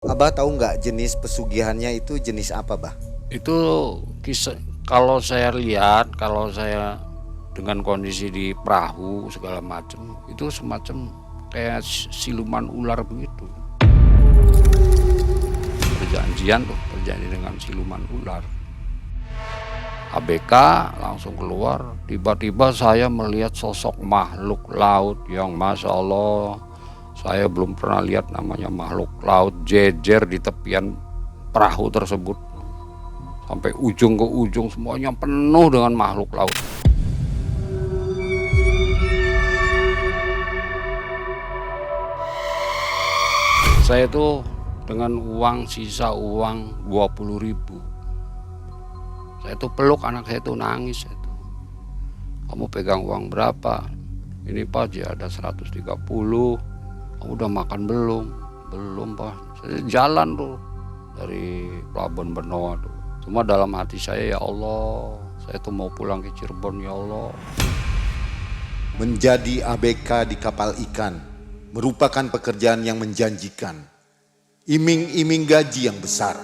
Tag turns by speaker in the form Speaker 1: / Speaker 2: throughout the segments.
Speaker 1: Abah tahu nggak jenis pesugihannya itu jenis apa, Bah?
Speaker 2: Itu kisah kalau saya lihat, kalau saya dengan kondisi di perahu segala macam, itu semacam kayak siluman ular begitu. Perjanjian dengan siluman ular. ABK langsung keluar, tiba-tiba saya melihat sosok makhluk laut yang Masya Allah, saya belum pernah lihat namanya makhluk laut jejer di tepian perahu tersebut. Sampai ujung ke ujung semuanya penuh dengan makhluk laut. Saya itu dengan sisa uang 20.000. Saya itu peluk anak saya itu nangis itu. Kamu pegang uang berapa? Ini Pak, ya ada 130. Kamu udah makan belum? Belum Pak. Saya jalan tuh dari Pelabuhan Benoa tuh. Cuma dalam hati saya, ya Allah, saya tuh mau pulang ke Cirebon, ya Allah.
Speaker 1: Menjadi ABK di kapal ikan merupakan pekerjaan yang menjanjikan. Iming-iming gaji yang besar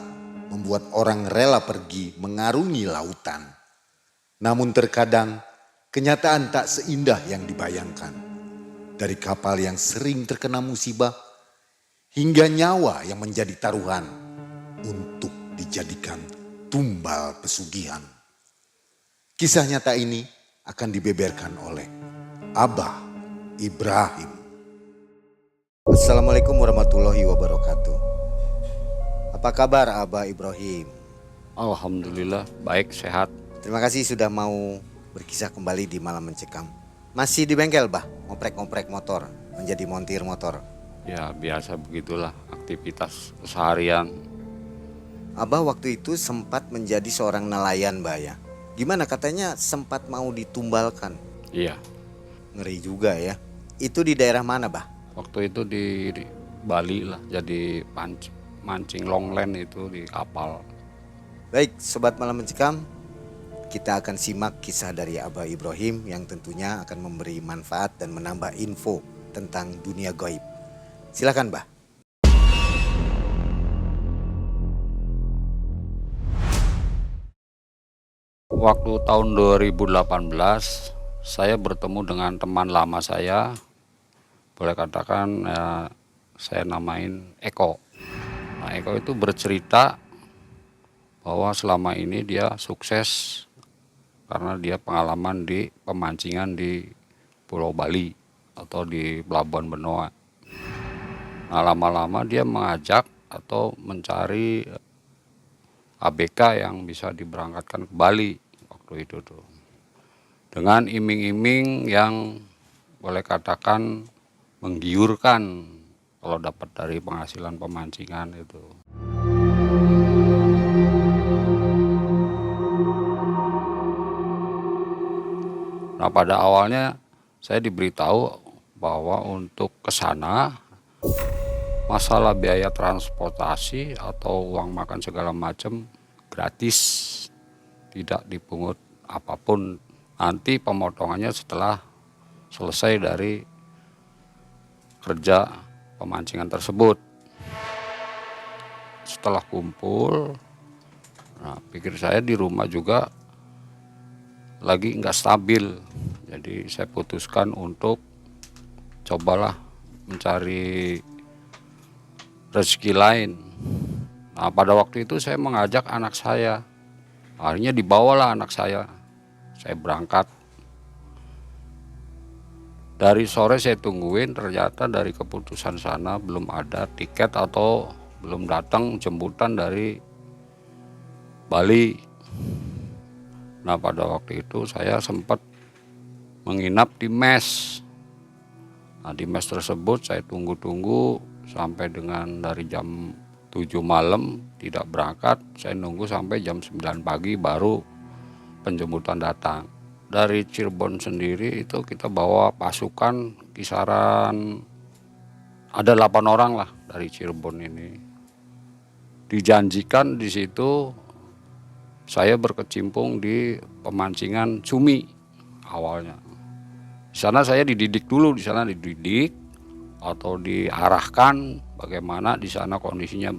Speaker 1: membuat orang rela pergi mengarungi lautan. Namun terkadang kenyataan tak seindah yang dibayangkan. Dari kapal yang sering terkena musibah hingga nyawa yang menjadi taruhan untuk dijadikan tumbal pesugihan. Kisah nyata ini akan dibeberkan oleh Abah Ibrahim. Assalamualaikum warahmatullahi wabarakatuh. Apa kabar Abah Ibrahim?
Speaker 2: Alhamdulillah, baik, sehat.
Speaker 1: Terima kasih sudah mau berkisah kembali di Malam Mencekam. Masih di bengkel, Bah, ngoprek-ngoprek motor, menjadi montir motor.
Speaker 2: Ya biasa begitulah aktivitas keseharian.
Speaker 1: Abah waktu itu sempat menjadi seorang nelayan, Bah, ya. Gimana katanya sempat mau ditumbalkan?
Speaker 2: Iya,
Speaker 1: Ngeri juga ya. Itu di daerah mana, Bah?
Speaker 2: waktu itu di Bali lah, jadi mancing longland itu di kapal.
Speaker 1: Baik, Sobat Malam Mencekam, kita akan simak kisah dari Abah Ibrahim yang tentunya akan memberi manfaat dan menambah info tentang dunia gaib. Silakan, Bah.
Speaker 2: Waktu tahun 2018, saya bertemu dengan teman lama saya, boleh katakan saya namain Eko. Nah, Eko itu bercerita bahwa selama ini dia sukses karena dia pengalaman di pemancingan di Pulau Bali atau di Pelabuhan Benoa. Nah, lama-lama dia mengajak atau mencari ABK yang bisa diberangkatkan ke Bali waktu itu tuh. Dengan iming-iming yang boleh katakan menggiurkan kalau dapat dari penghasilan pemancingan itu. Nah, pada awalnya saya diberitahu bahwa untuk ke sana masalah biaya transportasi atau uang makan segala macam gratis, tidak dipungut apapun. Nanti pemotongannya setelah selesai dari kerja pemancingan tersebut. Setelah kumpul, nah pikir saya di rumah juga lagi nggak stabil, jadi saya putuskan untuk cobalah mencari rezeki lain. Nah, pada waktu itu saya mengajak anak saya, akhirnya dibawalah anak saya berangkat. Dari sore saya tungguin, ternyata dari keputusan sana belum ada tiket atau belum datang jemputan dari Bali. Nah, pada waktu itu saya sempat menginap di mes. Nah, di mes tersebut saya tunggu-tunggu sampai dengan dari jam 7 malam tidak berangkat. Saya nunggu sampai jam 9 pagi baru penjemputan datang. Dari Cirebon sendiri itu kita bawa pasukan kisaran ada 8 orang lah dari Cirebon ini. Dijanjikan di situ saya berkecimpung di pemancingan cumi awalnya. Di sana saya dididik dulu, di sana dididik atau diarahkan bagaimana di sana kondisinya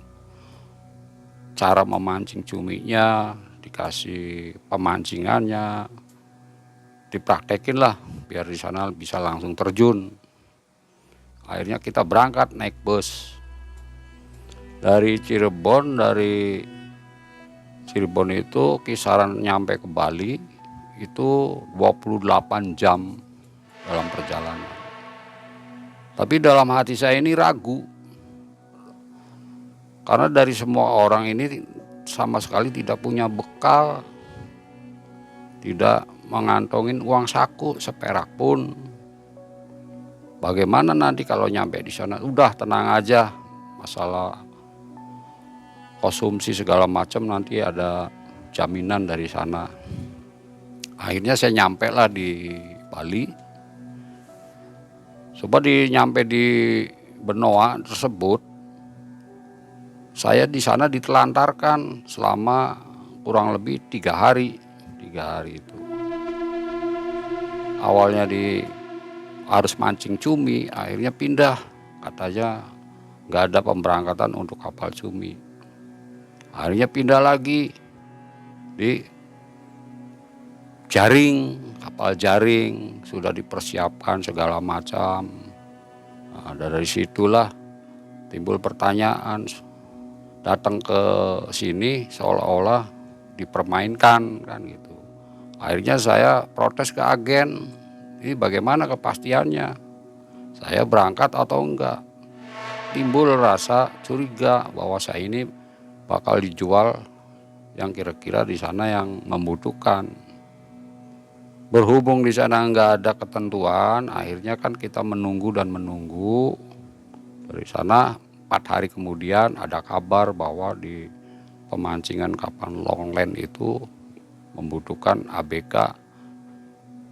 Speaker 2: cara memancing cuminya, dikasih pemancingannya, dipraktekin lah biar di sana bisa langsung terjun. Akhirnya kita berangkat naik bus dari Cirebon. Dari Cirebon itu kisaran nyampe ke Bali itu 28 jam dalam perjalanan. Tapi dalam hati saya ini ragu, karena dari semua orang ini sama sekali tidak punya bekal, tidak mengantongin uang saku seperak pun. Bagaimana nanti kalau nyampe di sana? Udah tenang aja, masalah konsumsi segala macam nanti ada jaminan dari sana. Akhirnya saya nyampe lah di Bali. Coba nyampe di Benoa tersebut, saya di sana ditelantarkan selama kurang lebih 3 hari. 3 hari itu. Awalnya harus mancing cumi, akhirnya pindah. Katanya nggak ada pemberangkatan untuk kapal cumi. Akhirnya pindah lagi di jaring, kapal jaring, sudah dipersiapkan segala macam. Nah, dari situlah timbul pertanyaan, datang ke sini seolah-olah dipermainkan kan gitu. Akhirnya saya protes ke agen, ini bagaimana kepastiannya? Saya berangkat atau enggak? Timbul rasa curiga bahwa saya ini bakal dijual yang kira-kira di sana yang membutuhkan. Berhubung di sana enggak ada ketentuan, akhirnya kan kita menunggu dan menunggu. Dari sana 4 hari kemudian ada kabar bahwa di pemancingan kapal Longland itu membutuhkan ABK.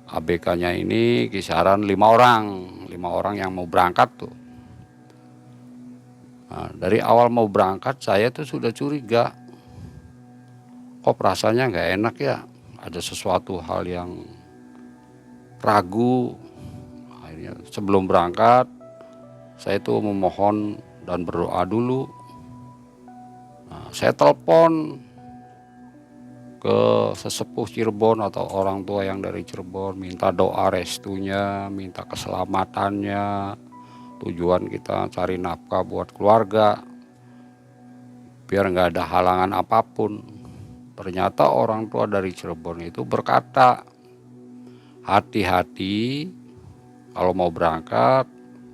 Speaker 2: ABK-nya ini kisaran 5 orang, 5 orang yang mau berangkat tuh. Nah, dari awal mau berangkat saya tuh sudah curiga, kok rasanya nggak enak ya, ada sesuatu hal yang ragu. Akhirnya sebelum berangkat saya tuh memohon dan berdoa dulu. Nah, saya telepon ke sesepuh Cirebon atau orang tua yang dari Cirebon, minta doa restunya, minta keselamatannya. Tujuan kita cari nafkah buat keluarga, biar nggak ada halangan apapun. Ternyata orang tua dari Cirebon itu berkata, hati-hati kalau mau berangkat,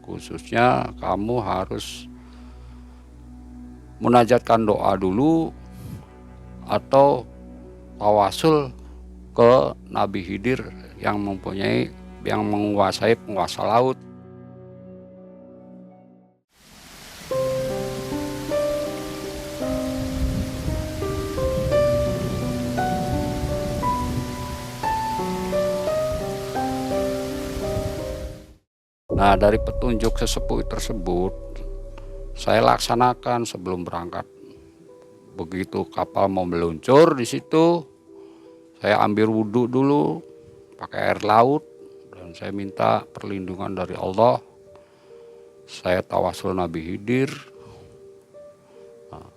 Speaker 2: khususnya kamu harus munajatkan doa dulu atau tawasul ke Nabi Khidir yang menguasai penguasa laut. Nah, dari petunjuk sesepuh tersebut saya laksanakan sebelum berangkat. Begitu kapal mau meluncur, di situ saya ambil wudhu dulu pakai air laut dan saya minta perlindungan dari Allah. Saya tawasul Nabi Khidir. Nah,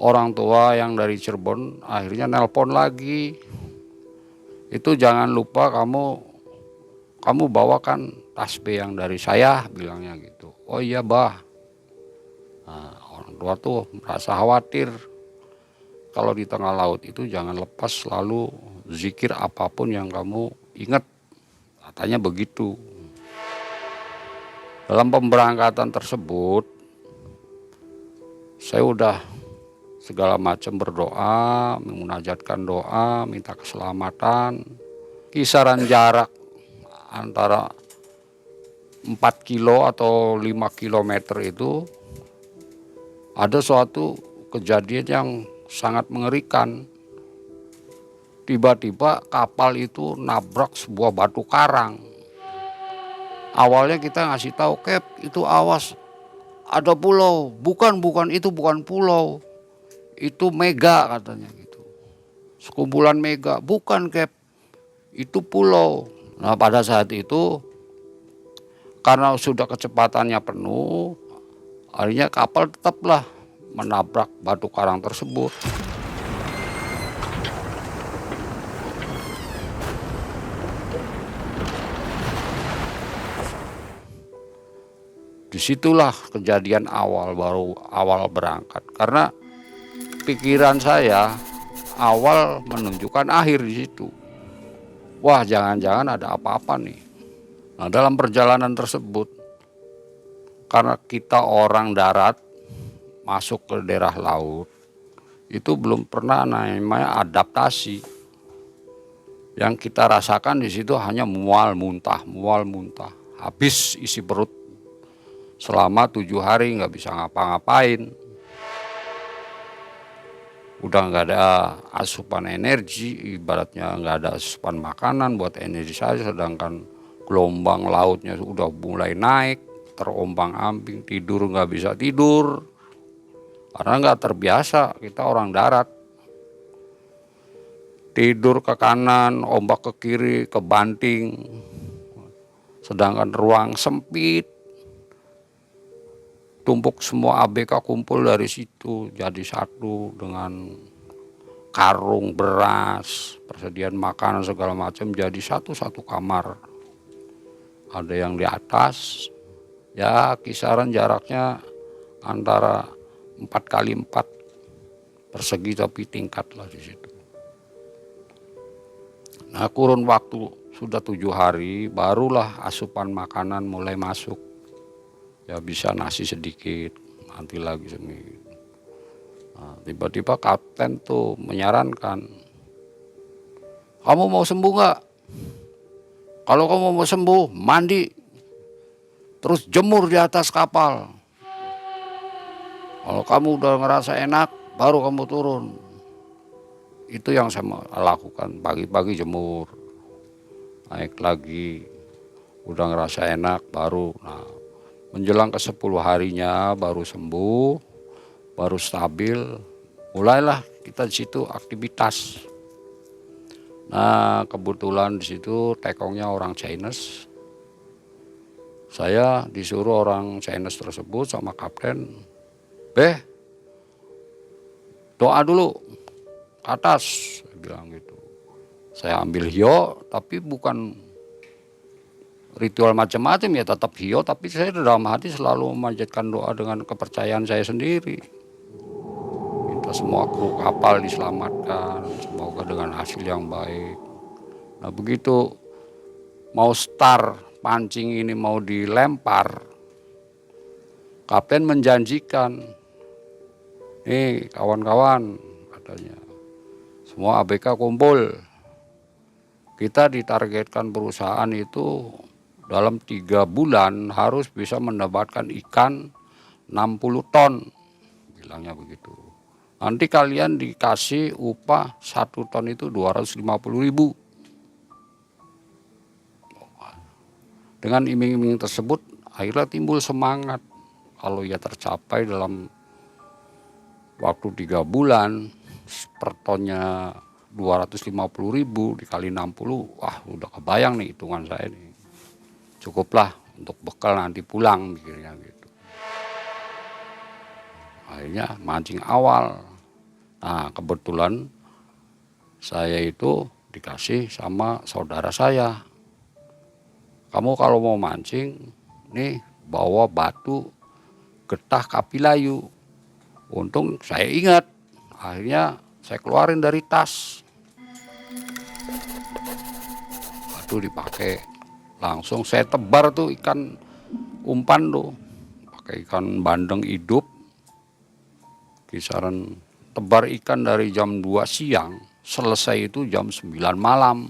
Speaker 2: orang tua yang dari Cirebon akhirnya nelpon lagi. Itu jangan lupa kamu bawakan tasbih yang dari saya, bilangnya gitu. Oh iya bah. Nah, orang tua tuh merasa khawatir. Kalau di tengah laut itu jangan lepas selalu zikir apapun yang kamu ingat. Katanya begitu. Dalam pemberangkatan tersebut, saya udah segala macam berdoa, memunajatkan doa, minta keselamatan. Kisaran jarak antara 4 kilo atau 5 kilometer itu ada suatu kejadian yang sangat mengerikan. Tiba-tiba kapal itu nabrak sebuah batu karang. Awalnya kita ngasih tahu, Kep, itu awas ada pulau. Bukan, itu bukan pulau. Itu mega katanya gitu. Sekumpulan mega. Bukan, Kep, itu pulau. Nah, pada saat itu karena sudah kecepatannya penuh, akhirnya kapal tetaplah menabrak batu karang tersebut. Disitulah kejadian awal, baru awal berangkat. Karena pikiran saya awal menunjukkan akhir di situ. Wah, jangan-jangan ada apa-apa nih. Nah, dalam perjalanan tersebut, karena kita orang darat masuk ke daerah laut, itu belum pernah namanya adaptasi. Yang kita rasakan di situ hanya mual muntah. Habis isi perut selama 7 hari nggak bisa ngapa-ngapain. Udah nggak ada asupan energi, ibaratnya nggak ada asupan makanan buat energi saya, sedangkan gelombang lautnya sudah mulai naik, terombang-ambing, tidur nggak bisa tidur, karena nggak terbiasa, kita orang darat. Tidur ke kanan, ombak ke kiri, kebanting, sedangkan ruang sempit, tumpuk semua ABK kumpul dari situ jadi satu dengan karung beras, persediaan makanan segala macam jadi satu kamar. Ada yang di atas, ya kisaran jaraknya antara 4x4 persegi tapi tingkat lah di situ. Nah, kurun waktu sudah 7 hari barulah asupan makanan mulai masuk. Ya bisa nasi sedikit, nanti lagi seminggu. Nah, tiba-tiba kapten tuh menyarankan, kamu mau sembuh nggak? Kalau kamu mau sembuh, mandi, terus jemur di atas kapal. Kalau kamu udah ngerasa enak, baru kamu turun. Itu yang saya lakukan, pagi-pagi jemur, naik lagi, udah ngerasa enak, baru. Nah, menjelang ke 10 harinya baru sembuh, baru stabil, mulailah kita di situ aktivitas. Nah, kebetulan di situ tekongnya orang Chinese. Saya disuruh orang Chinese tersebut sama kapten, doa dulu ke atas, saya bilang gitu. Saya ambil hio, tapi bukan ritual macam-macam ya, tetap hio, tapi saya dalam hati selalu memanjatkan doa dengan kepercayaan saya sendiri. Minta semua kru kapal diselamatkan, semoga dengan hasil yang baik. Nah, begitu mau start pancing ini mau dilempar, kapten menjanjikan, nih kawan-kawan katanya, semua ABK kumpul. Kita ditargetkan perusahaan itu dalam 3 bulan harus bisa mendapatkan ikan 60 ton, bilangnya begitu. Nanti kalian dikasih upah 1 ton itu 250.000. Dengan iming-iming tersebut akhirnya timbul semangat. Kalau ia tercapai dalam waktu 3 bulan, per tonnya 250.000 dikali 60, wah udah kebayang nih hitungan saya nih. Cukuplah untuk bekal nanti pulang, mikirnya gitu. Akhirnya mancing awal. Nah, kebetulan saya itu dikasih sama saudara saya. Kamu kalau mau mancing, nih bawa batu getah kapilayu. Untung saya ingat, akhirnya saya keluarin dari tas. Batu dipakai, langsung saya tebar tuh ikan umpan tuh, pakai ikan bandeng hidup. Kisaran tebar ikan dari jam 2 siang, selesai itu jam 9 malam.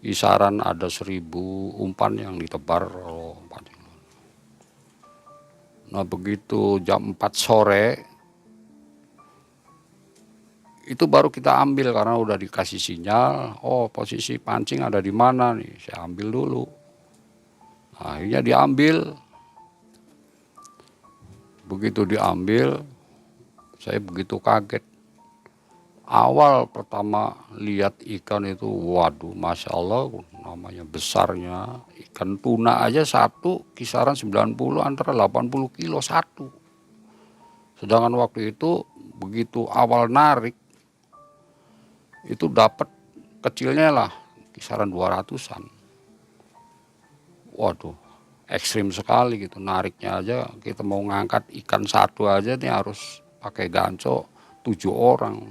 Speaker 2: Kisaran ada 1.000 umpan yang ditebar. Nah, begitu jam 4 sore, itu baru kita ambil karena udah dikasih sinyal, oh posisi pancing ada di mana nih, saya ambil dulu. Akhirnya diambil. Begitu diambil, saya begitu kaget. Awal pertama lihat ikan itu, waduh, Masya Allah, namanya besarnya. Ikan tuna aja satu kisaran 90 antara 80 kilo satu. Sedangkan waktu itu begitu awal narik itu dapat kecilnya lah kisaran 200-an. Waduh, ekstrim sekali gitu nariknya aja. Kita mau ngangkat ikan satu aja nih harus pakai ganco 7 orang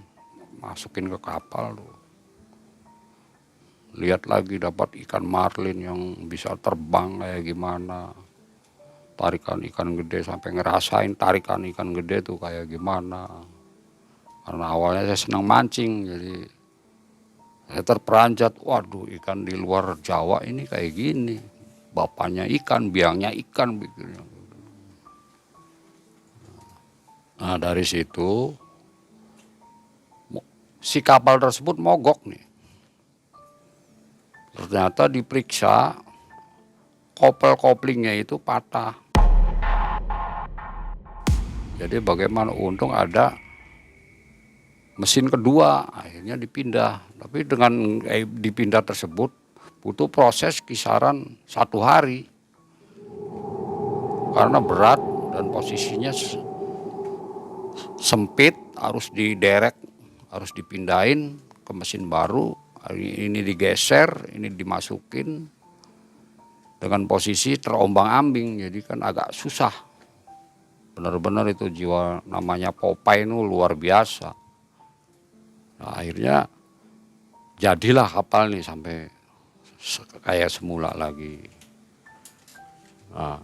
Speaker 2: masukin ke kapal tuh. Lihat lagi dapat ikan marlin yang bisa terbang kayak gimana. Tarikan ikan gede sampai ngerasain tarikan ikan gede tuh kayak gimana. Karena awalnya saya senang mancing, jadi saya terperanjat, waduh ikan di luar Jawa ini kayak gini. Bapaknya ikan, biangnya ikan. Nah dari situ si kapal tersebut mogok nih. Ternyata diperiksa koplingnya itu patah. Jadi bagaimana untung ada mesin kedua, akhirnya dipindah. Tapi dengan dipindah tersebut butuh proses kisaran 1 hari. Karena berat dan posisinya sempit, harus diderek, harus dipindahin ke mesin baru. Ini digeser, ini dimasukin dengan posisi terombang-ambing, jadi kan agak susah. Benar-benar itu jiwa namanya Popeye itu luar biasa. Nah, akhirnya jadilah kapal nih sampai kayak semula lagi. Nah,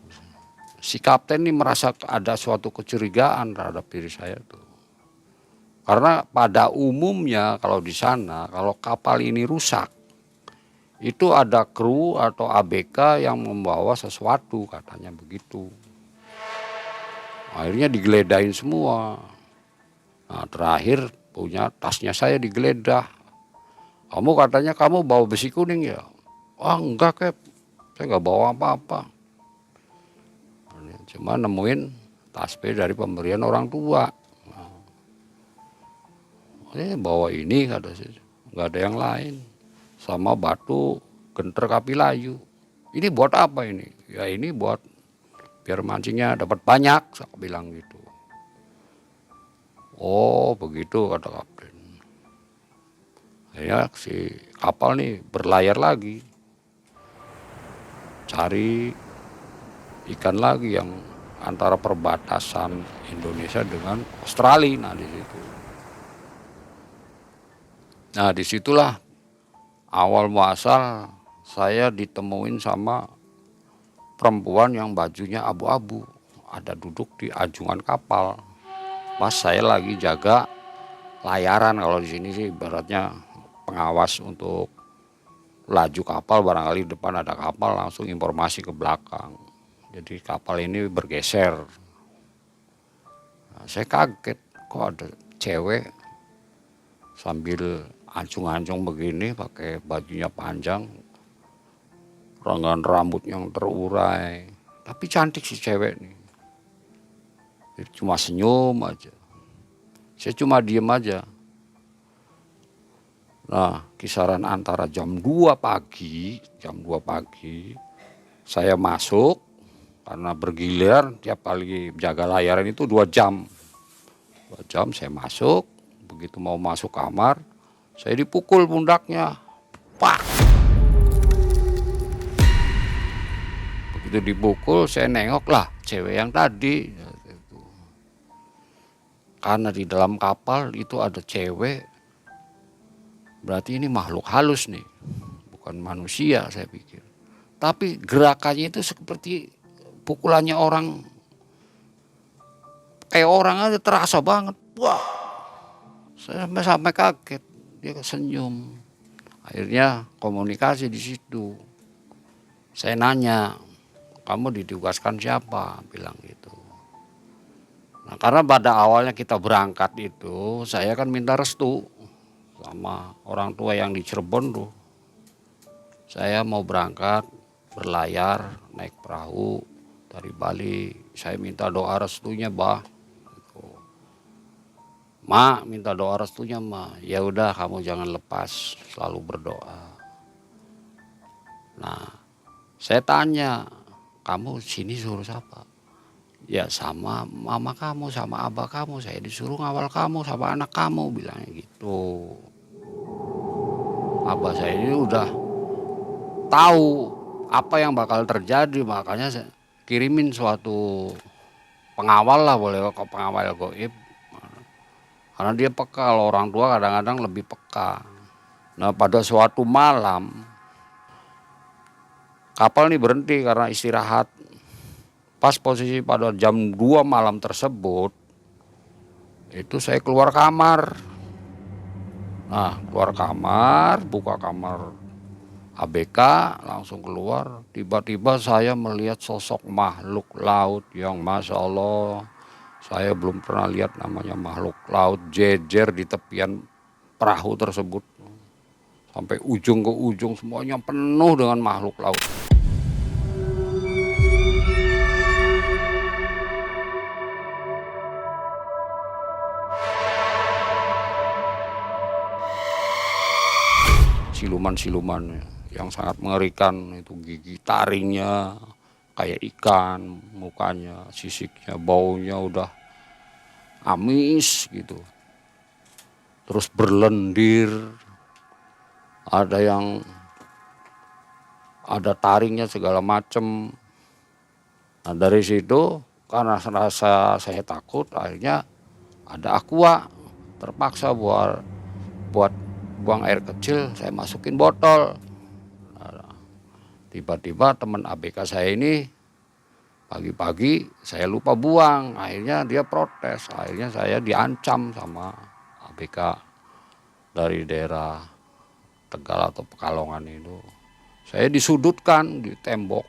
Speaker 2: si kapten ini merasa ada suatu kecurigaan terhadap diri saya tuh. Karena pada umumnya kalau di sana, kalau kapal ini rusak, itu ada kru atau ABK yang membawa sesuatu, katanya begitu. Akhirnya digeledahin semua. Nah terakhir punya tasnya saya digeledah. Kamu katanya kamu bawa besi kuning ya? Wah enggak Kep, saya nggak bawa apa-apa. Cuma nemuin tasbih dari pemberian orang tua. Bawa ini kata saya, nggak ada yang lain. Sama batu genter kapilayu. Ini buat apa ini? Ya ini buat biar mancingnya dapat banyak, saya bilang gitu. Oh begitu kata kapten. Akhirnya si kapal nih berlayar lagi. Cari ikan lagi yang antara perbatasan Indonesia dengan Australia. Nah di situ. Nah disitulah awal muasal saya ditemuin sama perempuan yang bajunya abu-abu. Ada duduk di ajungan kapal. Pas saya lagi jaga layaran, kalau di sini sih ibaratnya pengawas untuk laju kapal, barangkali di depan ada kapal langsung informasi ke belakang. Jadi kapal ini bergeser. Nah, saya kaget kok ada cewek sambil ancung-ancung begini pakai bajunya panjang, renggan rambut yang terurai, tapi cantik si cewek nih. Jadi cuma senyum aja. Saya cuma diem aja. Nah, kisaran antara jam 2 pagi, saya masuk karena bergilir tiap kali jaga layaran itu 2 jam. 2 jam saya masuk, begitu mau masuk kamar, saya dipukul pundaknya. Pak. Begitu dipukul, saya nengok lah cewek yang tadi. Karena di dalam kapal itu ada cewek, berarti ini makhluk halus nih, bukan manusia saya pikir. Tapi gerakannya itu seperti pukulannya orang, kayak orang aja terasa banget. Wah, saya sampai kaget, dia senyum. Akhirnya komunikasi di situ. Saya nanya, kamu ditugaskan siapa? Bilang gitu. Nah, karena pada awalnya kita berangkat itu, saya kan minta restu sama orang tua yang di Cirebon tuh. Saya mau berangkat berlayar naik perahu dari Bali. Saya minta doa restunya, Bah. Ma, minta doa restunya, Ma. Ya udah, kamu jangan lepas, selalu berdoa. Nah, saya tanya, kamu sini suruh siapa? Ya sama mama kamu, sama abah kamu, saya disuruh ngawal kamu sama anak kamu, bilangnya gitu. Abah saya ini udah tahu apa yang bakal terjadi, makanya saya kirimin suatu pengawal lah, boleh kok pengawal goib. Karena dia peka, kalau orang tua kadang-kadang lebih peka. Nah pada suatu malam, kapal ini berhenti karena istirahat. Pas posisi pada jam 2 malam tersebut, itu saya keluar kamar. Nah keluar kamar, buka kamar ABK, langsung keluar. Tiba-tiba saya melihat sosok makhluk laut yang Masya Allah, saya belum pernah lihat namanya makhluk laut jejer di tepian perahu tersebut. Sampai ujung ke ujung semuanya penuh dengan makhluk laut. Siluman-silumannya yang sangat mengerikan, itu gigi taringnya kayak ikan, mukanya, sisiknya, baunya udah amis gitu. Terus berlendir, ada yang ada taringnya segala macem. Nah dari situ karena rasa saya takut, akhirnya ada aqua, terpaksa buat buang air kecil, saya masukin botol. Nah, tiba-tiba teman ABK saya ini pagi-pagi saya lupa buang, akhirnya dia protes, akhirnya saya diancam sama ABK dari daerah Tegal atau Pekalongan itu. Saya disudutkan di tembok,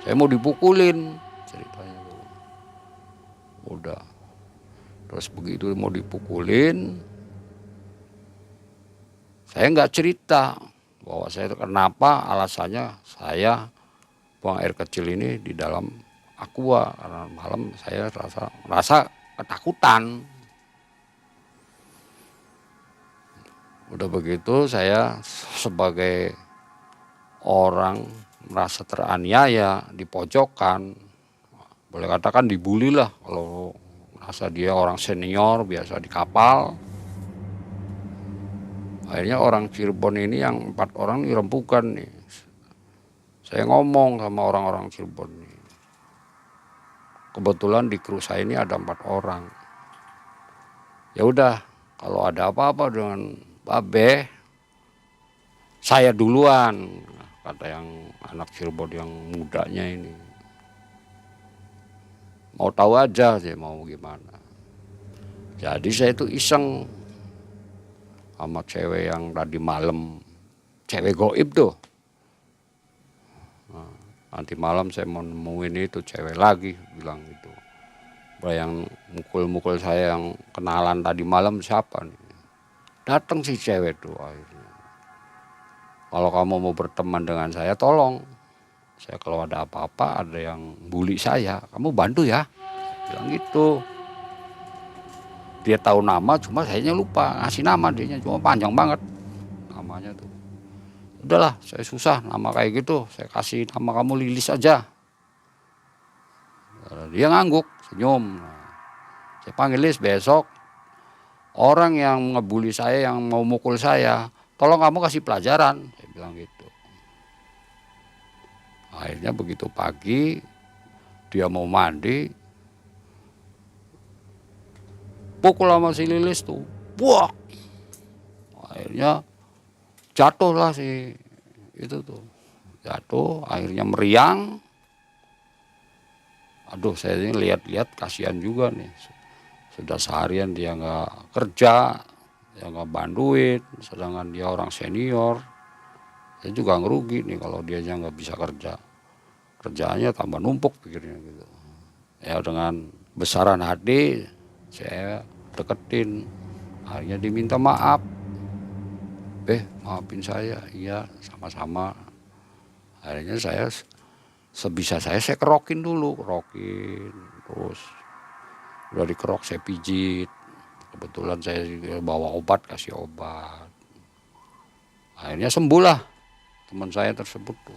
Speaker 2: saya mau dipukulin ceritanya tuh. Udah, terus begitu mau dipukulin, saya nggak cerita bahwa saya itu kenapa, alasannya saya buang air kecil ini di dalam aqua karena malam saya rasa ketakutan. Udah begitu saya sebagai orang merasa teraniaya, di pojokan, boleh katakan dibully lah, kalau merasa dia orang senior biasa di kapal. Akhirnya orang Cirebon ini yang 4 orang ini rembukan nih. Saya ngomong sama orang-orang Cirebon nih. Kebetulan di kru saya ini ada 4 orang. Ya udah, kalau ada apa-apa dengan Babe, saya duluan, kata yang anak Cirebon yang mudanya ini. Mau tahu aja saya mau gimana. Jadi saya itu iseng sama cewek yang tadi malam, cewek goib tuh. Nah, nanti malam saya mau nemuin itu cewek lagi, bilang gitu. Yang mukul-mukul saya yang kenalan tadi malam siapa nih? Datang si cewek tuh akhirnya. Kalau kamu mau berteman dengan saya, tolong. Saya kalau ada apa-apa, ada yang bully saya, kamu bantu ya. Bilang gitu. Dia tahu nama, cuma sayanya lupa ngasih nama, dia cuma panjang banget namanya tuh. Udahlah, saya susah nama kayak gitu, saya kasih nama kamu Lilis aja. Dia ngangguk, senyum. Saya panggil Lilis, besok orang yang ngebully saya, yang mau mukul saya, tolong kamu kasih pelajaran, saya bilang gitu. Akhirnya begitu pagi, dia mau mandi, pukul sama si Lilis tuh, buak. Akhirnya jatuhlah si itu tuh, jatuh, akhirnya meriang. Aduh, saya ini lihat-lihat kasihan juga nih. Sudah seharian dia nggak kerja, dia nggak bantuin, sedangkan dia orang senior. Saya juga ngerugi nih kalau dia aja nggak bisa kerja. Kerjaannya tambah numpuk pikirnya gitu. Ya dengan besaran hati saya deketin, akhirnya diminta maaf. Maafin saya, iya sama-sama. Akhirnya saya sebisa saya kerokin dulu, terus udah dikerok saya pijit. Kebetulan saya bawa obat, kasih obat. Akhirnya sembuh lah teman saya tersebut tuh.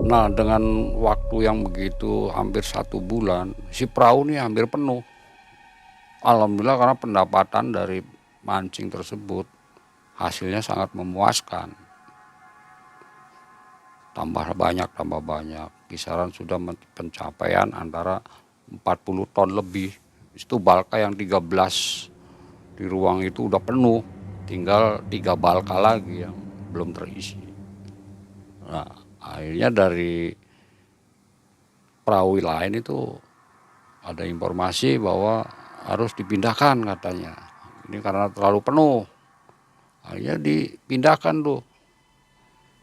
Speaker 2: Nah, dengan waktu yang begitu hampir 1 bulan, si perahu ini hampir penuh. Alhamdulillah karena pendapatan dari mancing tersebut hasilnya sangat memuaskan. Tambah banyak, kisaran sudah pencapaian antara 40 ton lebih. Itu balka yang 13 di ruang itu udah penuh, tinggal 3 balka lagi yang belum terisi. Nah, akhirnya dari perahu lain itu ada informasi bahwa harus dipindahkan katanya. Ini karena terlalu penuh. Akhirnya dipindahkan tuh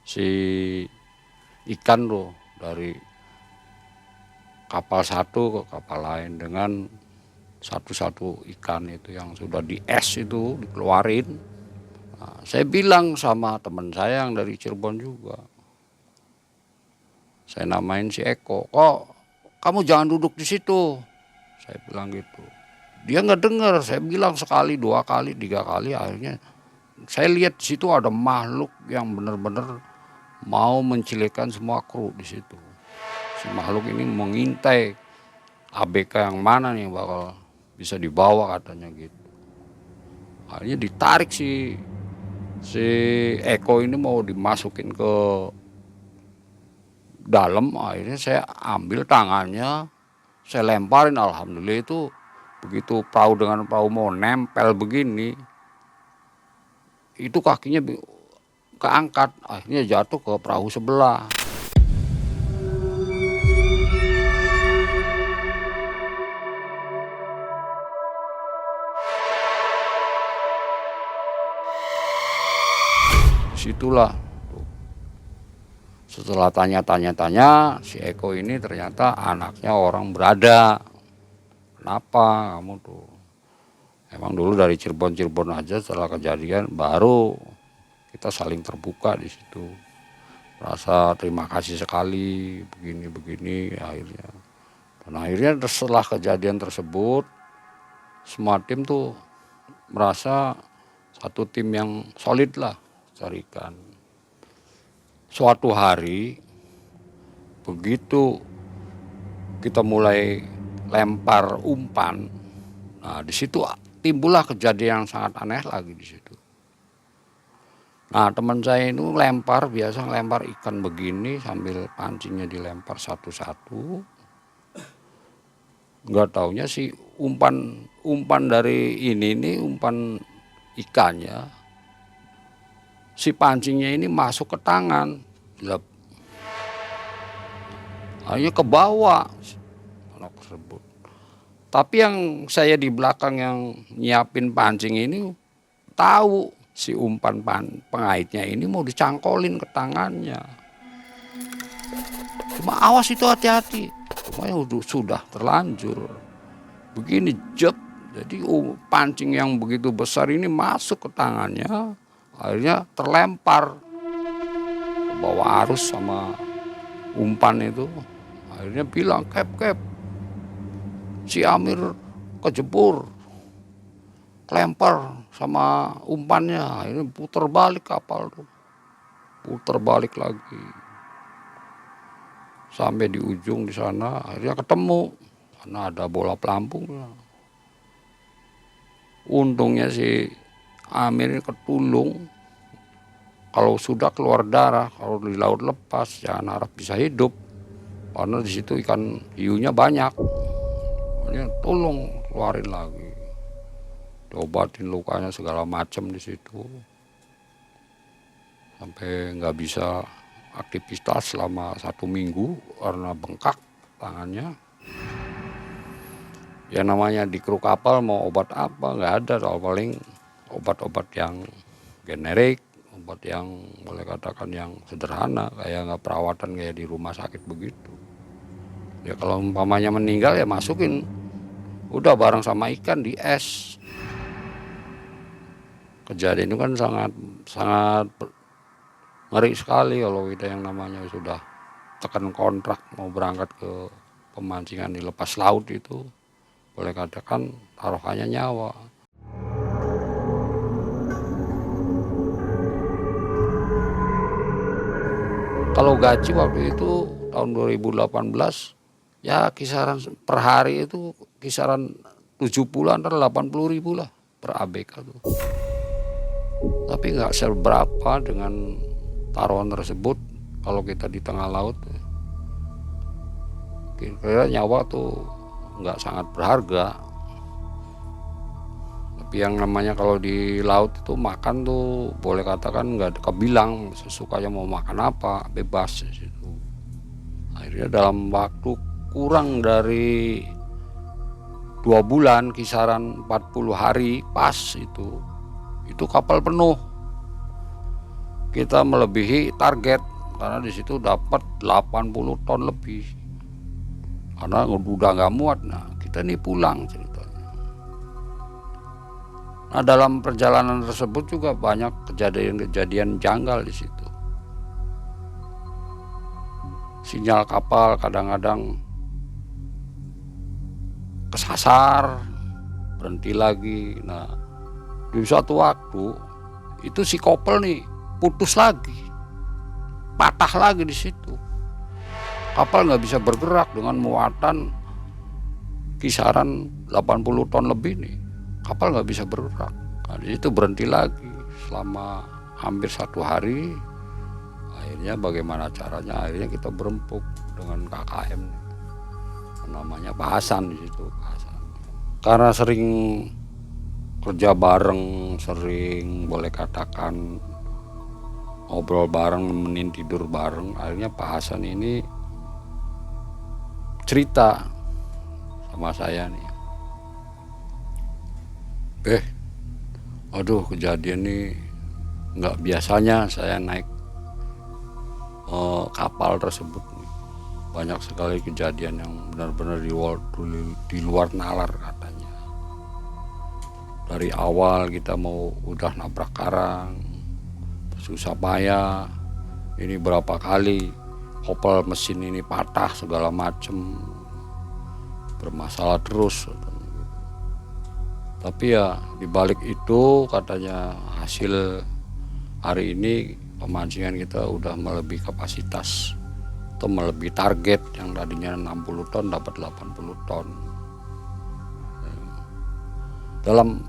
Speaker 2: si ikan tuh dari kapal satu ke kapal lain dengan satu-satu ikan itu yang sudah di es itu dikeluarin. Nah, saya bilang sama teman saya yang dari Cirebon juga, saya namain si Eko, kok kamu jangan duduk di situ, saya bilang gitu. Dia nggak dengar, saya bilang sekali, 2 kali, 3 kali, akhirnya saya lihat di situ ada makhluk yang benar-benar mau mencilekan semua kru di situ. Si makhluk ini mengintai ABK yang mana nih bakal bisa dibawa katanya gitu. Akhirnya ditarik si Eko ini mau dimasukin ke dalam, akhirnya saya ambil tangannya, saya lemparin, alhamdulillah itu begitu perahu dengan perahu mau nempel begini, itu kakinya keangkat, akhirnya jatuh ke perahu sebelah. Disitulah setelah tanya-tanya si Eko ini ternyata anaknya orang berada. Kenapa kamu tuh? Emang dulu dari Cirebon aja setelah kejadian baru kita saling terbuka di situ. Rasa terima kasih sekali begini akhirnya. Dan akhirnya setelah kejadian tersebut semua tim tuh merasa satu tim yang solid lah carikan. Suatu hari begitu kita mulai lempar umpan, nah di situ timbullah kejadian yang sangat aneh lagi di situ. Nah, teman saya itu biasa lempar ikan begini sambil pancingnya dilempar satu-satu. Nggak taunya si umpan dari ini umpan ikannya, si pancingnya ini masuk ke tangan, akhirnya ke bawah anak tersebut. Tapi yang saya di belakang yang nyiapin pancing ini tahu si umpan pengaitnya ini mau dicangkolin ke tangannya. Cuma awas itu hati-hati, cuma ya sudah terlanjur. Begini jep, jadi pancing yang begitu besar ini masuk ke tangannya, akhirnya terlempar ke bawah arus sama umpan itu. Akhirnya bilang, Kep, si Amir kejebur, kelempar sama umpannya. Akhirnya putar balik kapal tuh, putar balik lagi sampai di ujung di sana. Akhirnya ketemu karena ada bola pelampung. Untungnya si Amir ketulung. Kalau sudah keluar darah, kalau di laut lepas jangan harap bisa hidup, karena di situ ikan hiunya banyak. Makanya tolong keluarin lagi, diobatin lukanya segala macam di situ, sampai nggak bisa aktivitas selama 1 minggu karena bengkak tangannya. Ya namanya di kru kapal mau obat apa nggak ada, paling obat-obat yang generik, obat yang boleh katakan yang sederhana, kayak nggak perawatan kayak di rumah sakit begitu. Ya kalau umpamanya meninggal ya masukin, udah bareng sama ikan di es. Kejadian itu kan sangat ngeri sekali kalau kita yang namanya sudah tekan kontrak mau berangkat ke pemancingan di lepas laut itu, boleh katakan taruhannya nyawa. Kalau gaji waktu itu tahun 2018 ya kisaran per hari itu kisaran 70-an atau 80.000 lah per ABK tuh. Tapi nggak seberapa dengan taruhan tersebut kalau kita di tengah laut. Kira-kira nyawa tuh nggak sangat berharga. Tapi yang namanya kalau di laut itu makan tuh boleh katakan nggak kebilang, sesukanya mau makan apa bebas di situ. Akhirnya dalam waktu kurang dari 2 bulan, kisaran 40 hari pas itu kapal penuh. Kita melebihi target karena di situ dapat 80 ton lebih. Karena udah nggak muat, nah kita nih pulang ceritanya. Nah dalam perjalanan tersebut juga banyak kejadian-kejadian janggal di situ. Sinyal kapal kadang-kadang kesasar, berhenti lagi. Nah di suatu waktu itu si kopel nih putus lagi, patah lagi di situ. Kapal nggak bisa bergerak dengan muatan kisaran 80 ton lebih nih. Kapal nggak bisa bergerak. Nah, di situ berhenti lagi selama hampir 1 hari. Akhirnya bagaimana caranya? Akhirnya kita berempuk dengan KKM, namanya Pak Hasan di situ. Pak Hasan. Karena sering kerja bareng, sering boleh katakan ngobrol bareng, nemenin tidur bareng. Akhirnya Pak Hasan ini cerita sama saya nih. Aduh kejadian ini nggak biasanya saya naik kapal tersebut nih. Banyak sekali kejadian yang benar-benar di luar nalar katanya. Dari awal kita mau udah nabrak karang, susah payah, ini berapa kali kopel mesin ini patah segala macem, bermasalah terus. Tapi ya dibalik itu katanya hasil hari ini pemancingan kita udah melebihi kapasitas atau melebihi target yang tadinya 60 ton dapat 80 ton. Dalam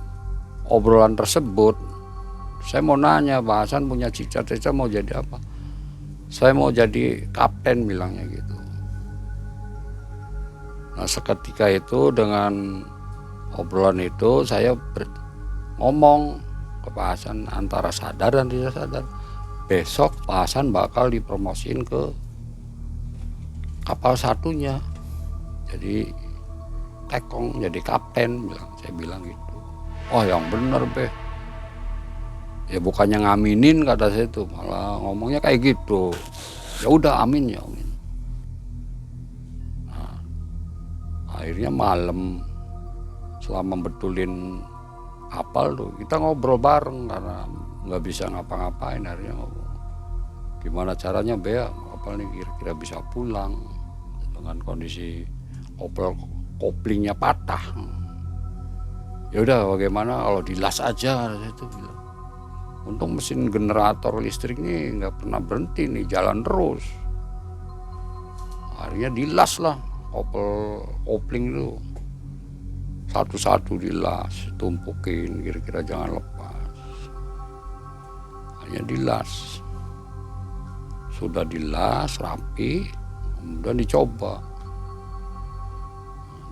Speaker 2: obrolan tersebut saya mau nanya, Pak Hasan punya cita-cita mau jadi apa? Saya mau jadi kapten bilangnya gitu. Nah seketika itu dengan obrolan itu saya ngomong ke Pak Hasan antara sadar dan tidak sadar, besok Pak Hasan bakal dipromosiin ke kapal satunya, jadi tekong, jadi kapten saya bilang gitu. Oh yang bener Be, ya bukannya ngaminin kata saya itu, malah ngomongnya kayak gitu. Ya udah amin ya amin. Nah, akhirnya malam selama betulin kapal tuh kita ngobrol bareng karena nggak bisa ngapa-ngapain. Akhirnya ngobrol gimana caranya Bea kapal ini kira-kira bisa pulang dengan kondisi koplingnya patah. Ya udah bagaimana kalau dilas aja itu bilang. Untung mesin generator listrik ini nggak pernah berhenti nih, jalan terus. Akhirnya dilas lah kopling itu. Satu-satu dilas, tumpukin, kira-kira jangan lepas. Hanya dilas. Sudah dilas, rapi, kemudian dicoba.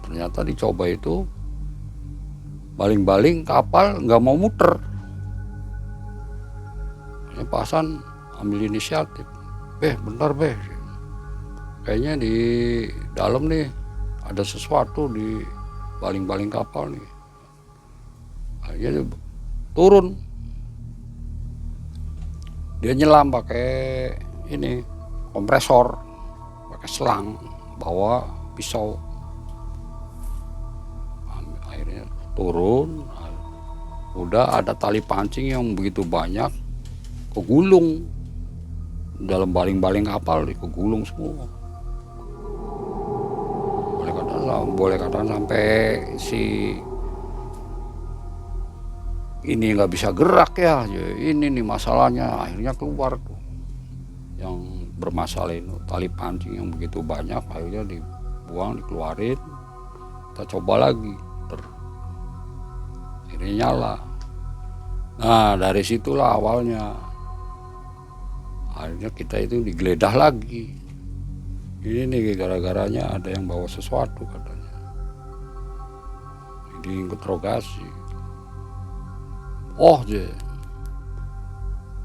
Speaker 2: Ternyata dicoba itu, baling-baling kapal nggak mau muter. Hanya Pak Hasan ambil inisiatif. Bentar kayaknya di dalam nih ada sesuatu di baling-baling kapal nih. Akhirnya turun. Dia nyelam pakai ini kompresor, pakai selang, bawa pisau. Akhirnya turun. Udah ada tali pancing yang begitu banyak, kegulung dalam baling-baling kapal, kegulung semua. boleh katakan sampai si ini nggak bisa gerak ya, ini nih masalahnya. Akhirnya keluar tuh yang bermasalah itu, tali pancing yang begitu banyak, akhirnya dibuang, dikeluarin, kita coba lagi, akhirnya nyala. Nah dari situlah awalnya, akhirnya kita itu digeledah lagi. Ini nih gara-garanya ada yang bawa sesuatu katanya, diinterogasi. Oh je,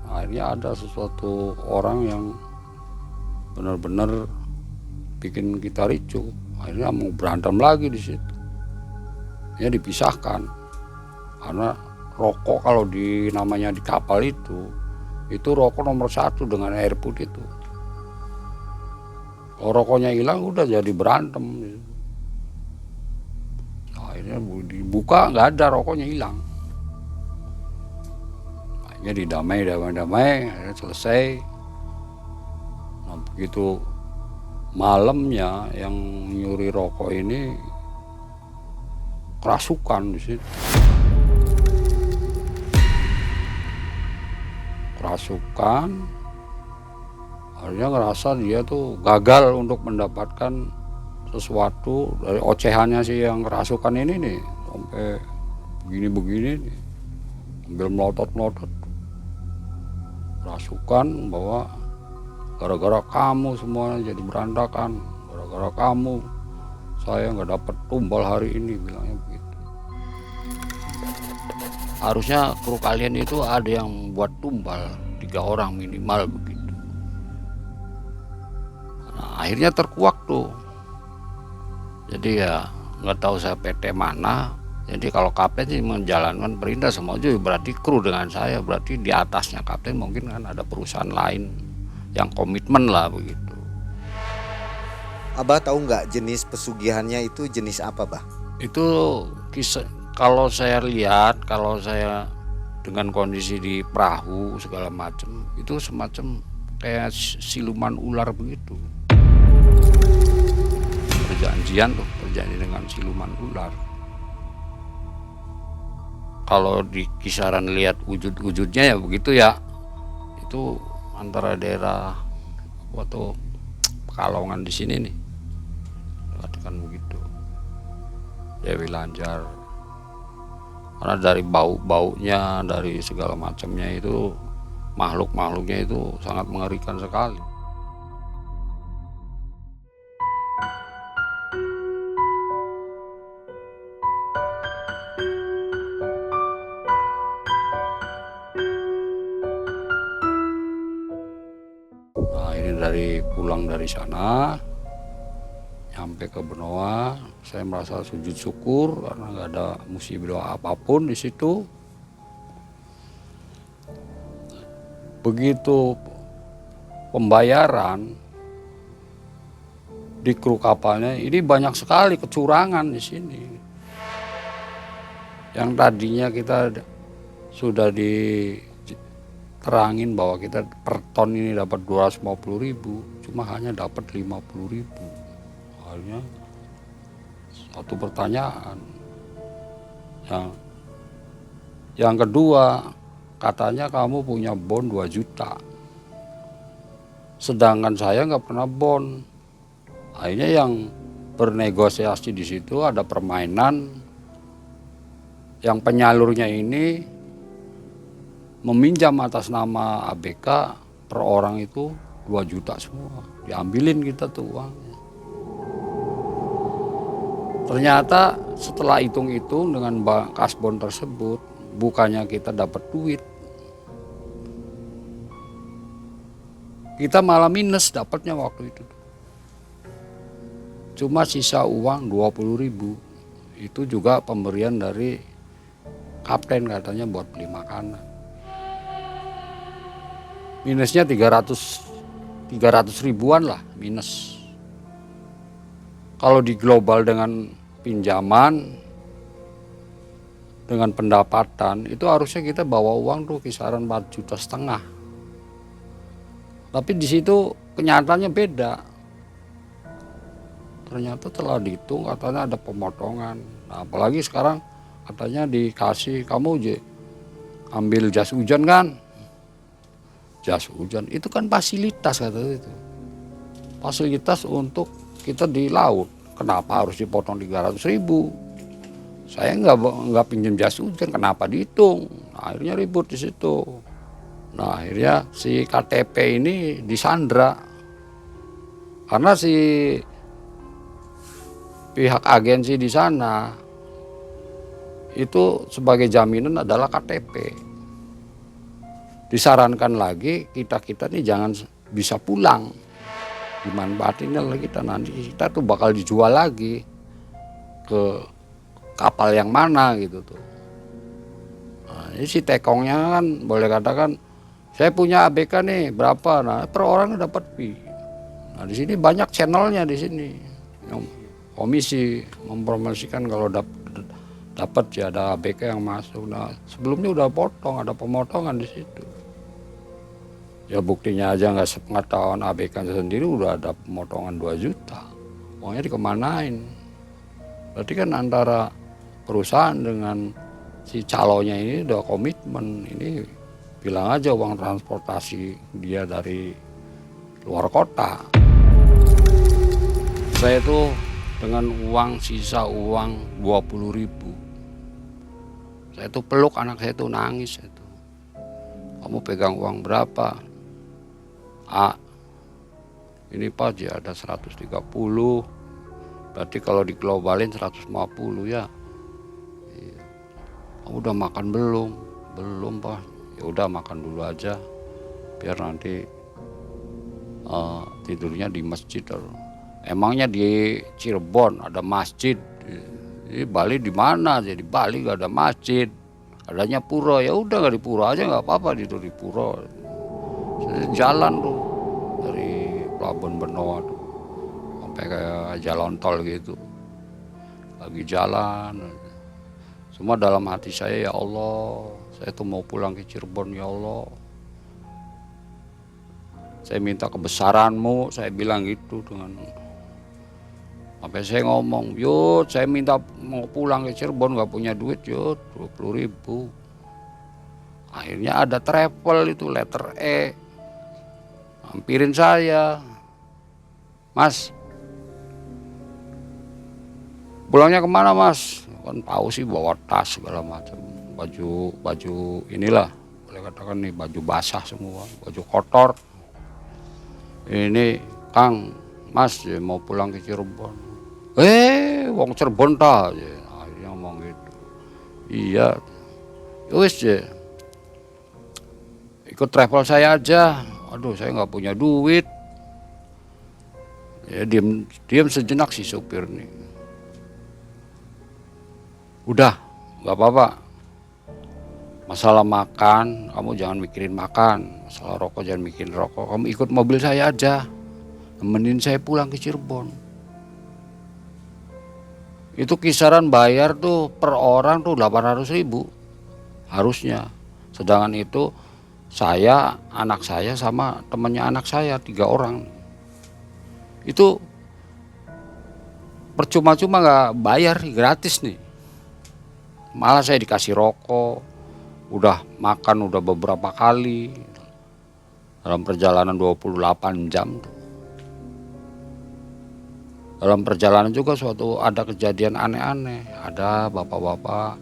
Speaker 2: akhirnya ada sesuatu orang yang benar-benar bikin kita ricuh. Akhirnya mau berantem lagi di situ. Ya dipisahkan, karena rokok kalau namanya di kapal itu rokok nomor 1 dengan air putih itu. Kalau rokoknya hilang udah jadi berantem. Akhirnya dibuka nggak ada, rokoknya hilang. Akhirnya damai, akhirnya selesai. Nah begitu malamnya yang nyuri rokok ini kerasukan di situ. Kerasukan, akhirnya ngerasa dia tuh gagal untuk mendapatkan sesuatu dari ocehannya si yang kerasukan ini nih, sampai begini-begini nih, ambil melotot-melotot. Kerasukan bahwa gara-gara kamu semuanya jadi berantakan, gara-gara kamu saya nggak dapat tumbal hari ini, bilangnya begitu. Harusnya kru kalian itu ada yang buat tumbal, 3 orang minimal begitu. Nah, akhirnya terkuak tuh. Jadi ya nggak tahu saya PT mana. Jadi kalau kapten sih menjalankan perintah semua juga, berarti kru dengan saya, berarti di atasnya kapten mungkin kan ada perusahaan lain yang komitmen lah begitu.
Speaker 1: Abah tahu nggak jenis pesugihannya itu jenis apa, Bah?
Speaker 2: Itu kisah, kalau saya lihat, kalau saya dengan kondisi di perahu segala macam, itu semacam kayak siluman ular begitu. Perjanjian dengan siluman ular. Kalau di kisaran lihat wujud-wujudnya ya begitu ya, itu antara daerah waktu Pekalongan di sini nih, katakan begitu, Dewi Lanjar. Karena dari bau-baunya, dari segala macamnya itu, makhluk-makhluknya itu sangat mengerikan sekali. Nah ini pulang dari sana, sampai ke Benoa, saya merasa sujud syukur karena nggak ada musibah apapun di situ. Begitu pembayaran di kru kapalnya, ini banyak sekali kecurangan di sini. Yang tadinya kita sudah diterangin bahwa kita per ton ini dapat 250.000, cuma hanya dapat 50.000. Akhirnya satu pertanyaan. Yang kedua, katanya kamu punya bon 2 juta. Sedangkan saya nggak pernah bon. Akhirnya yang bernegosiasi di situ ada permainan. Yang penyalurnya ini meminjam atas nama ABK per orang itu 2 juta semua. Diambilin kita tuh uangnya. Ternyata setelah hitung-hitung dengan kasbon tersebut, bukannya kita dapat duit, kita malah minus dapatnya waktu itu. Cuma sisa uang 20.000. Itu juga pemberian dari kapten katanya buat beli makanan. Minusnya 300 ribuan lah minus. Kalau di global dengan pinjaman, dengan pendapatan, itu harusnya kita bawa uang tuh kisaran 4,5 juta. Tapi di situ kenyataannya beda. ternyata telah dihitung katanya ada pemotongan. Nah, apalagi sekarang katanya dikasih, kamu ambil jas hujan kan, jas hujan itu kan fasilitas katanya, itu fasilitas untuk kita di laut, kenapa harus dipotong 300.000? Saya nggak pinjam jas hujan, kenapa dihitung? Nah, akhirnya ribut di situ. Nah, akhirnya si KTP ini disandra karena si pihak agensi di sana itu sebagai jaminan adalah KTP. Disarankan lagi kita nih jangan bisa pulang, dimanfaatin lagi kita, nanti kita tuh bakal dijual lagi ke kapal yang mana gitu tuh. Nah, ini si tekongnya kan boleh katakan, saya punya ABK nih berapa, nah per orang dapat fee. Nah di sini banyak channelnya di sini, yang komisi mempromosikan kalau dapat ya ada ABK yang masuk. Nah sebelumnya udah potong, ada pemotongan di situ. Ya buktinya aja nggak sepengetahuan ABK sendiri udah ada pemotongan 2 juta. Uangnya dikemanain? Berarti kan antara perusahaan dengan si calonnya ini udah komitmen, ini bilang aja uang transportasi dia dari luar kota. Saya tuh dengan uang sisa uang 20.000, saya tuh peluk anak saya tuh nangis itu. Kamu pegang uang berapa? Ini Pak ya ada 130, berarti kalau diglobalin 150 ya. Iya. Kamu udah makan belum? Belum Pak. Ya udah makan dulu aja, biar nanti tidurnya di masjid. Emangnya di Cirebon ada masjid? Di Bali di mana? Jadi Bali gak ada masjid, adanya pura. Ya udah nggak di pura aja nggak apa-apa, tidur di pura. Jalan tuh dari Pelabuhan Benoa tuh sampai kayak jalan tol gitu, lagi jalan. Semua dalam hati saya, ya Allah, saya tuh mau pulang ke Cirebon, ya Allah. Saya minta kebesaran-Mu, saya bilang gitu dengan, sampai saya ngomong, Yud, saya minta mau pulang ke Cirebon, nggak punya duit, Yud, 20.000. Akhirnya ada travel itu, letter E, hampirin saya, Mas, pulangnya kemana Mas? Kan tahu sih bawa tas segala macam, baju inilah, boleh katakan nih baju basah semua, baju kotor. Ini Kang, Mas ya, mau pulang ke Cirebon. Wong Cirebon ta? Ya, akhirnya ngomong gitu. Iya, wis ya, ikut travel saya aja. Aduh, saya nggak punya duit. Ya diam sejenak si supir nih. Udah, nggak apa-apa. Masalah makan, kamu jangan mikirin makan. Masalah rokok, jangan mikirin rokok. Kamu ikut mobil saya aja, nemenin saya pulang ke Cirebon. Itu kisaran bayar tuh per orang tuh 800.000 harusnya. Sedangkan itu saya, anak saya sama temannya anak saya 3 orang. Itu percuma-cuma nggak bayar, gratis nih. Malah saya dikasih rokok, udah makan udah beberapa kali dalam perjalanan 28 jam. Dalam perjalanan juga suatu ada kejadian aneh-aneh. Ada bapak-bapak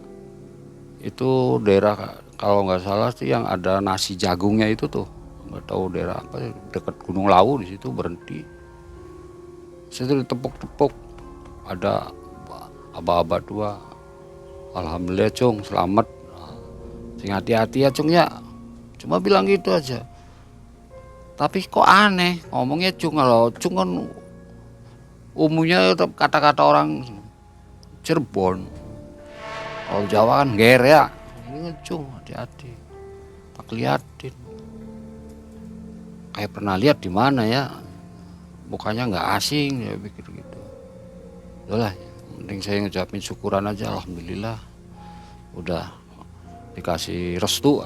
Speaker 2: itu daerah, kalau nggak salah sih yang ada nasi jagungnya itu tuh, nggak tahu daerah apa, dekat Gunung Lawu, di situ berhenti. Saya tuh ditepuk-tepuk, ada aba-aba tua. Alhamdulillah Cung, selamat. Sing hati-hati ya Cung ya. Cuma bilang gitu aja. Tapi kok aneh ngomongnya Cung, kalau Cung kan umumnya kata-kata orang Cirebon. Kalau Jawa kan ger ya. Ini Cung, hati-hati. Tak liatin. Kayak pernah lihat di mana ya. Mukanya nggak asing ya, pikir gitu. Udahlah, penting saya ngucapin syukuran aja, alhamdulillah. Udah dikasih restu,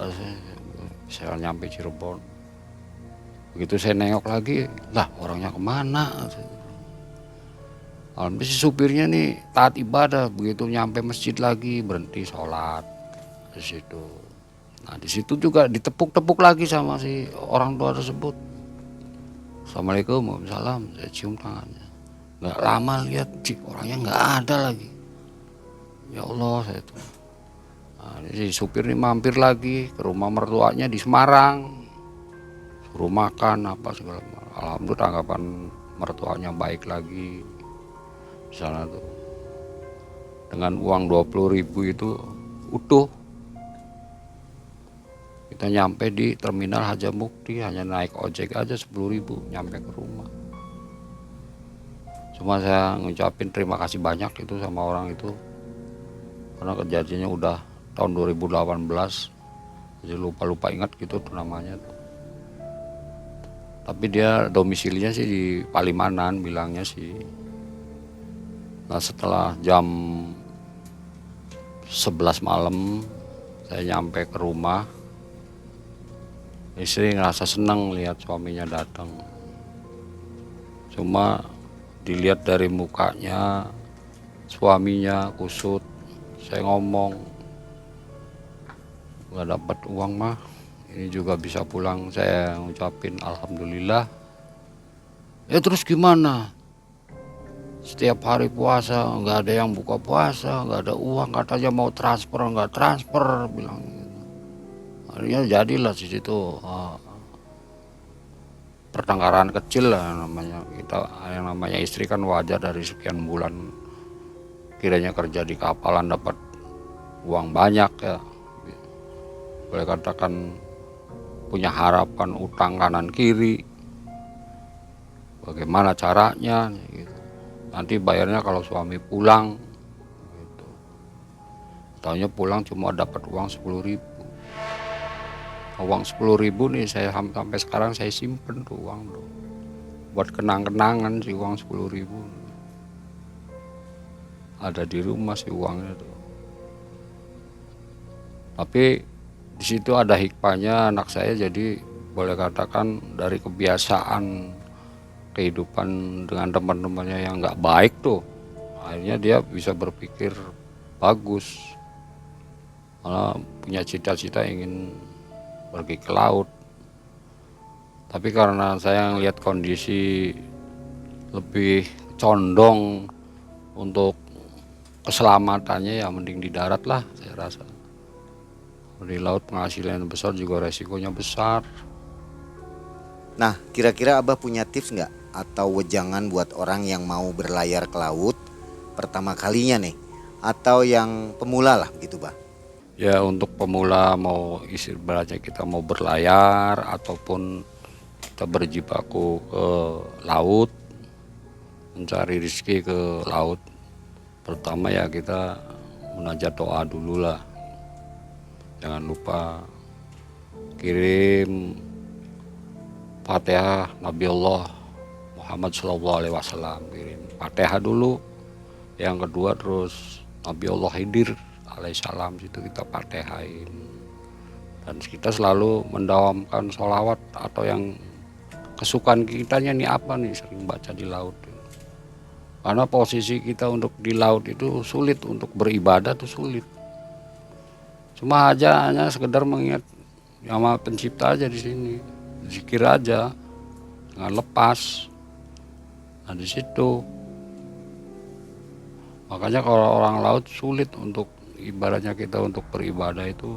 Speaker 2: saya nyampe Cirebon. Begitu saya nengok lagi, lah orangnya kemana? Alhamdulillah si supirnya nih taat ibadah, begitu nyampe masjid lagi berhenti sholat di situ. Nah di situ juga ditepuk-tepuk lagi sama si orang tua tersebut. Assalamualaikum, waalaikumsalam, saya cium tangannya. Nggak lama lihat orangnya nggak ada lagi. Ya Allah saya tuh. Nah, si supir ini mampir lagi ke rumah mertuanya di Semarang, suruh makan apa segala macam. Alhamdulillah tanggapan mertuanya baik lagi di sana tuh. Dengan uang 20.000 itu utuh. Kita nyampe di terminal Harjamukti hanya naik ojek aja 10.000 nyampe ke rumah. Cuma saya ngucapin terima kasih banyak itu sama orang itu. Karena kejadiannya udah tahun 2018. Jadi lupa ingat gitu tuh namanya tuh. Tapi dia domisilinya sih di Palimanan bilangnya sih. Nah setelah jam 11 malam saya nyampe ke rumah. Istri ngerasa senang lihat suaminya datang. Cuma dilihat dari mukanya suaminya kusut. Saya ngomong nggak dapat uang mah, ini juga bisa pulang. Saya ngucapin alhamdulillah. Ya terus gimana? Setiap hari puasa nggak ada yang buka puasa, nggak ada uang, katanya mau transfer nggak transfer bilang. Akhirnya jadilah di situ pertengkaran kecil lah namanya. Kita yang namanya istri kan wajar dari sekian bulan kiranya kerja di kapalan dapat uang banyak ya. Boleh katakan punya harapan utang kanan kiri. Bagaimana caranya gitu. Nanti bayarnya kalau suami pulang gitu. Taunya pulang cuma dapat uang 10.000. Uang 10.000 nih saya sampai sekarang saya simpen tuh uang tuh. Buat kenang-kenangan sih uang 10.000. Ada di rumah sih uangnya tuh. Tapi di situ ada hikmahnya anak saya, jadi boleh katakan dari kebiasaan kehidupan dengan teman-temannya yang nggak baik tuh, akhirnya dia bisa berpikir bagus. Malah punya cita-cita ingin pergi ke laut. Tapi karena saya ngelihat kondisi lebih condong untuk keselamatannya ya mending di darat lah saya rasa. Di laut penghasilan besar juga resikonya besar.
Speaker 1: Nah, kira-kira Abah punya tips nggak atau wejangan buat orang yang mau berlayar ke laut pertama kalinya nih, atau yang pemula lah gitu, Bah?
Speaker 2: Ya untuk pemula mau ibaratnya kita mau berlayar ataupun kita berjibaku ke laut, mencari rezeki ke laut. Pertama ya kita munajat doa dulu lah. Jangan lupa kirim Fatihah Nabi Allah Muhammad SAW, kirim Fatihah dulu. Yang kedua terus Nabi Allah Khidir alaihissalam, situ kita Fatihain. Dan kita selalu mendawamkan sholawat atau yang kesukaan kitanya nih apa nih, sering baca di laut. Karena posisi kita untuk di laut itu sulit, untuk beribadah tuh sulit. Cuma hanya sekedar mengingat sama pencipta aja di sini, zikir aja, jangan lepas. Nah di situ, makanya kalau orang laut sulit untuk ibaratnya kita untuk beribadah itu,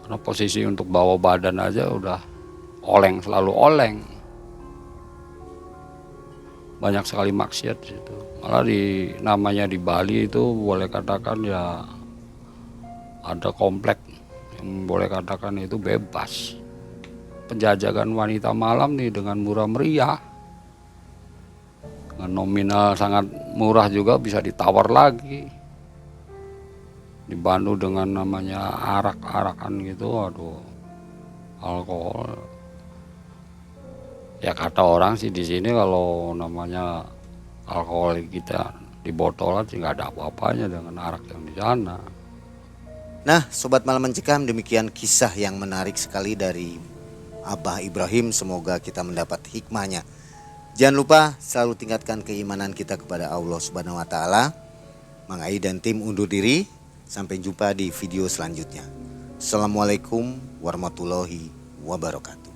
Speaker 2: karena posisi untuk bawa badan aja udah oleng, selalu oleng. Banyak sekali maksiat di situ. Malah namanya di Bali itu boleh katakan ya ada komplek yang boleh katakan itu bebas. Penjajakan wanita malam nih dengan murah meriah. Dengan nominal sangat murah juga bisa ditawar lagi. Dibantu dengan namanya arak-arakan gitu, aduh, alkohol. Ya kata orang sih di sini kalau namanya alkohol kita di botolan sih nggak ada apa-apanya dengan arak yang di sana.
Speaker 1: Nah, Sobat Malam Mencekam, demikian kisah yang menarik sekali dari Abah Ibrahim. Semoga kita mendapat hikmahnya. Jangan lupa selalu tingkatkan keimanan kita kepada Allah Subhanahu wa taala. Mang Ai dan tim undur diri. Sampai jumpa di video selanjutnya. Assalamualaikum warahmatullahi wabarakatuh.